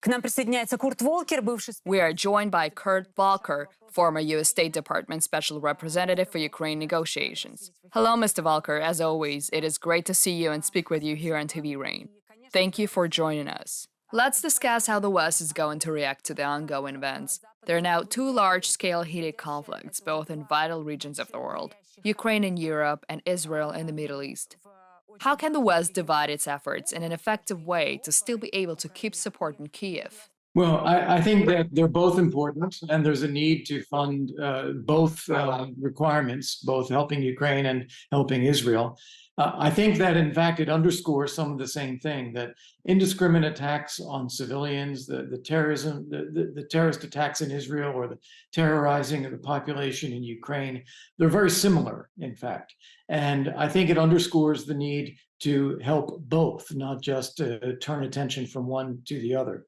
К нам присоединяется Курт Волкер, бывший We are joined by Kurt Volker, former U.S. State Department Special Representative for Ukraine negotiations. Hello, Mr. Volker. As always, it is great to see you and speak with you here on TV Rain. Thank you for joining us. Let's discuss how the West is going to react to the ongoing events. There are now two large-scale heated conflicts, both in vital regions of the world, Ukraine in Europe and Israel in the Middle East. How can the West divide its efforts in an effective way to still be able to keep supporting Kyiv? Well, I think that they're both important, and there's a need to fund both requirements, both helping Ukraine and helping Israel. I think that, in fact, it underscores some of the same thing, that indiscriminate attacks on civilians, the terrorism, the terrorist attacks in Israel, or the terrorizing of the population in Ukraine, they're very similar, in fact. And I think it underscores the need to help both, not just turn attention from one to the other.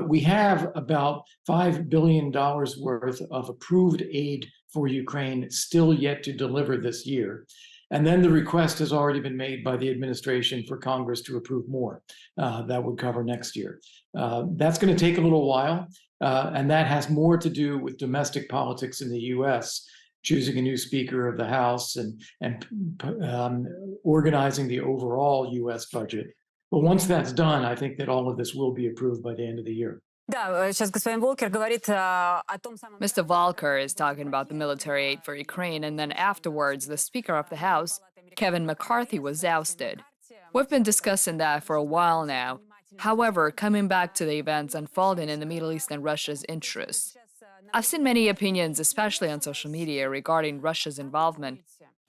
We have about $5 billion worth of approved aid for Ukraine still yet to deliver this year. And then the request has already been made by the administration for Congress to approve more. That would cover next year. That's going to take a little while, and that has more to do with domestic politics in the U.S., choosing a new Speaker of the House and organizing the overall U.S. budget. But once that's done, I think that all of this will be approved by the end of the year. Mr. Volker is talking about the military aid for Ukraine, and then afterwards, the Speaker of the House, Kevin McCarthy, was ousted. We've been discussing that for a while now. However, coming back to the events unfolding in the Middle East and Russia's interests, I've seen many opinions, especially on social media, regarding Russia's involvement.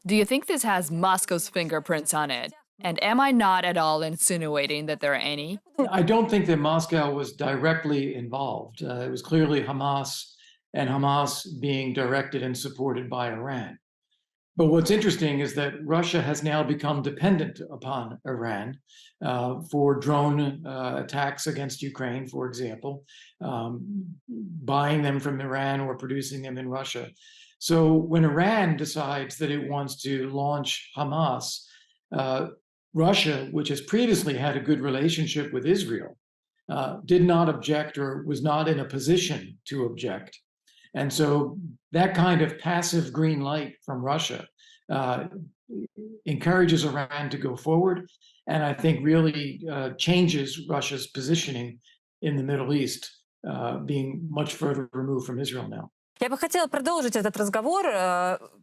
Do you think this has Moscow's fingerprints on it? And am I not at all insinuating that there are any? I don't think that Moscow was directly involved. It was clearly Hamas, and Hamas being directed and supported by Iran. But what's interesting is that Russia has now become dependent upon Iran for drone attacks against Ukraine, for example, buying them from Iran or producing them in Russia. So when Iran decides that it wants to launch Hamas, Russia, which has previously had a good relationship with Israel, did not object or was not in a position to object. And so that kind of passive green light from Russia encourages Iran to go forward, and I think really changes Russia's positioning in the Middle East, being much further removed from Israel now. Я бы хотела продолжить этот разговор,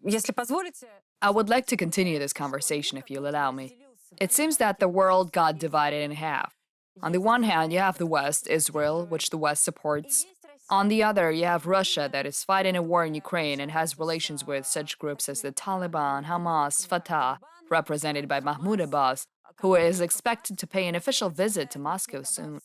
если позволите. I would like to continue this conversation if you'll allow me. It seems that the world got divided in half. On the one hand, you have the West, Israel, which the West supports. On the other, you have Russia, that is fighting a war in Ukraine and has relations with such groups as the Taliban, Hamas, Fatah, represented by Mahmoud Abbas, who is expected to pay an official visit to Moscow soon.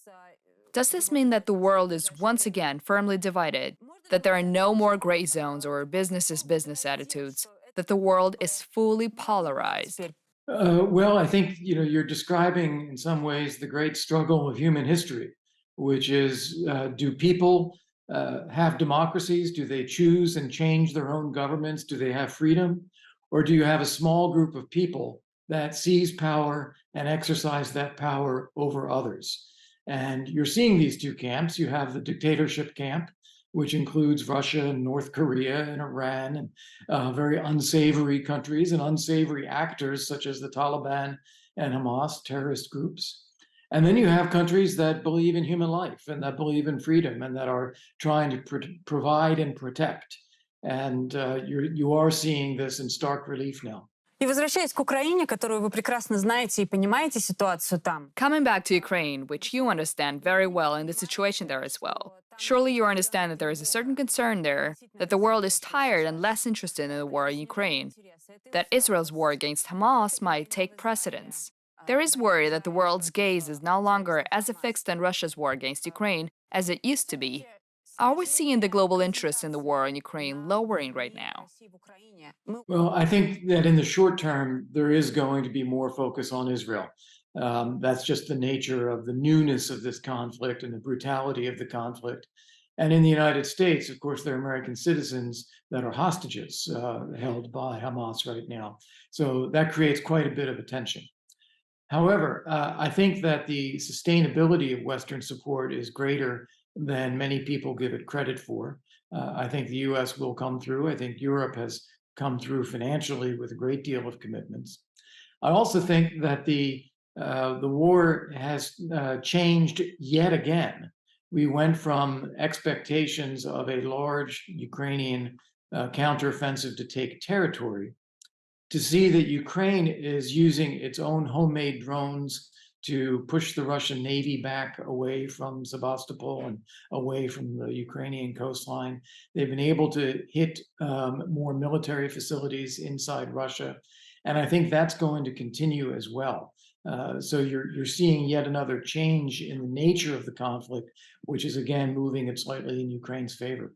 Does this mean that the world is once again firmly divided, that there are no more gray zones or business is business attitudes, that the world is fully polarized? Well, I think you're describing in some ways the great struggle of human history, which is do people have democracies? Do they choose and change their own governments? Do they have freedom? Or do you have a small group of people that seize power and exercise that power over others? And you're seeing these two camps. You have the dictatorship camp, which includes Russia and North Korea and Iran and very unsavory countries and unsavory actors such as the Taliban and Hamas, terrorist groups. And then you have countries that believe in human life and that believe in freedom and that are trying to provide and protect. And you are seeing this in stark relief now. И возвращаясь к Украине, которую вы прекрасно знаете и понимаете ситуацию там. Coming back to Ukraine, which you understand very well in the situation there as well. Surely you understand that there is a certain concern there, that the world is tired and less interested in the war in Ukraine, that Israel's war against Hamas might take precedence. There is worry that the world's gaze is no longer as fixed on Russia's war against Ukraine as it used to be. Are we seeing the global interest in the war in Ukraine lowering right now? Well, I think that in the short term, there is going to be more focus on Israel. That's just the nature of the newness of this conflict and the brutality of the conflict. And in the United States, of course, there are American citizens that are hostages held by Hamas right now. So that creates quite a bit of attention. However, I think that the sustainability of Western support is greater than many people give it credit for. I think the US will come through. I think Europe has come through financially with a great deal of commitments. I also think that the war has changed yet again. We went from expectations of a large Ukrainian counteroffensive to take territory to see that Ukraine is using its own homemade drones to push the Russian Navy back away from Sebastopol and away from the Ukrainian coastline. They've been able to hit more military facilities inside Russia. And I think that's going to continue as well. So you're seeing yet another change in the nature of the conflict, which is again moving it slightly in Ukraine's favor.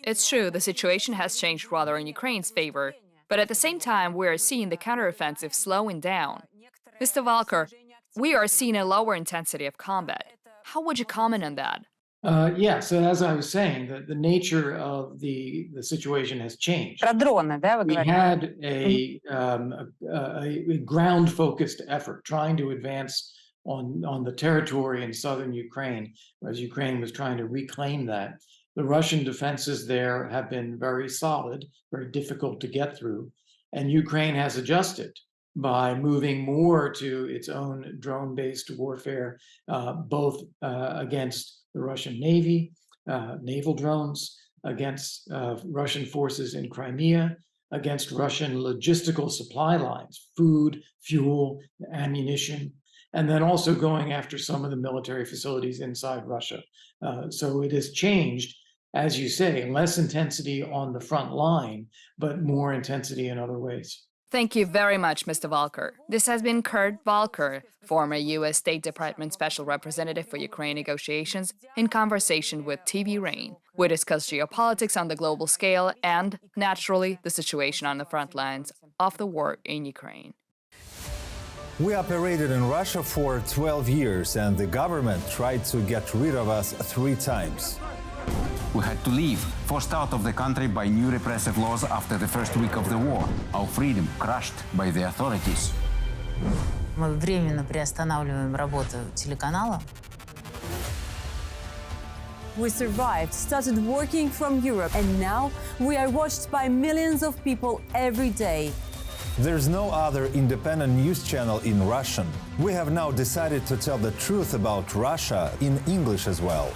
It's true, the situation has changed rather in Ukraine's favor, but at the same time, we are seeing the counteroffensive slowing down. Mr. Volker, we are seeing a lower intensity of combat. How would you comment on that? Yeah, so as I was saying, the nature of the situation has changed. Про дроны, да, вы We говорите? had a ground-focused effort trying to advance on the territory in southern Ukraine, as Ukraine was trying to reclaim that. The Russian defenses there have been very solid, very difficult to get through, and Ukraine has adjusted by moving more to its own drone-based warfare, both against the Russian Navy, naval drones, against Russian forces in Crimea, against Russian logistical supply lines, food, fuel, ammunition, and then also going after some of the military facilities inside Russia. So it has changed, as you say, less intensity on the front line, but more intensity in other ways. Thank you very much, Mr. Volker. This has been Kurt Volker, former U.S. State Department Special Representative for Ukraine negotiations, in conversation with TV Rain. We discussed geopolitics on the global scale and, naturally, the situation on the front lines of the war in Ukraine. We operated in Russia for 12 years, and the government tried to get rid of us 3 times. We had to leave, forced out of the country by new repressive laws after the first week of the war. Our freedom crushed by the authorities. Мы временно приостанавливаем работу телеканала. We survived, started working from Europe, and now we are watched by millions of people every day. There's no other independent news channel in Russian. We have now decided to tell the truth about Russia in English as well.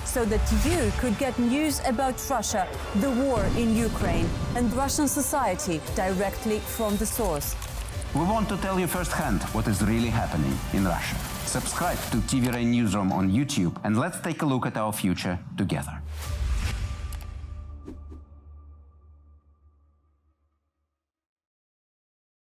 So that you could get news about Russia, the war in Ukraine, and Russian society directly from the source. We want to tell you firsthand what is really happening in Russia. Subscribe to TV Rain Newsroom on YouTube and let's take a look at our future together.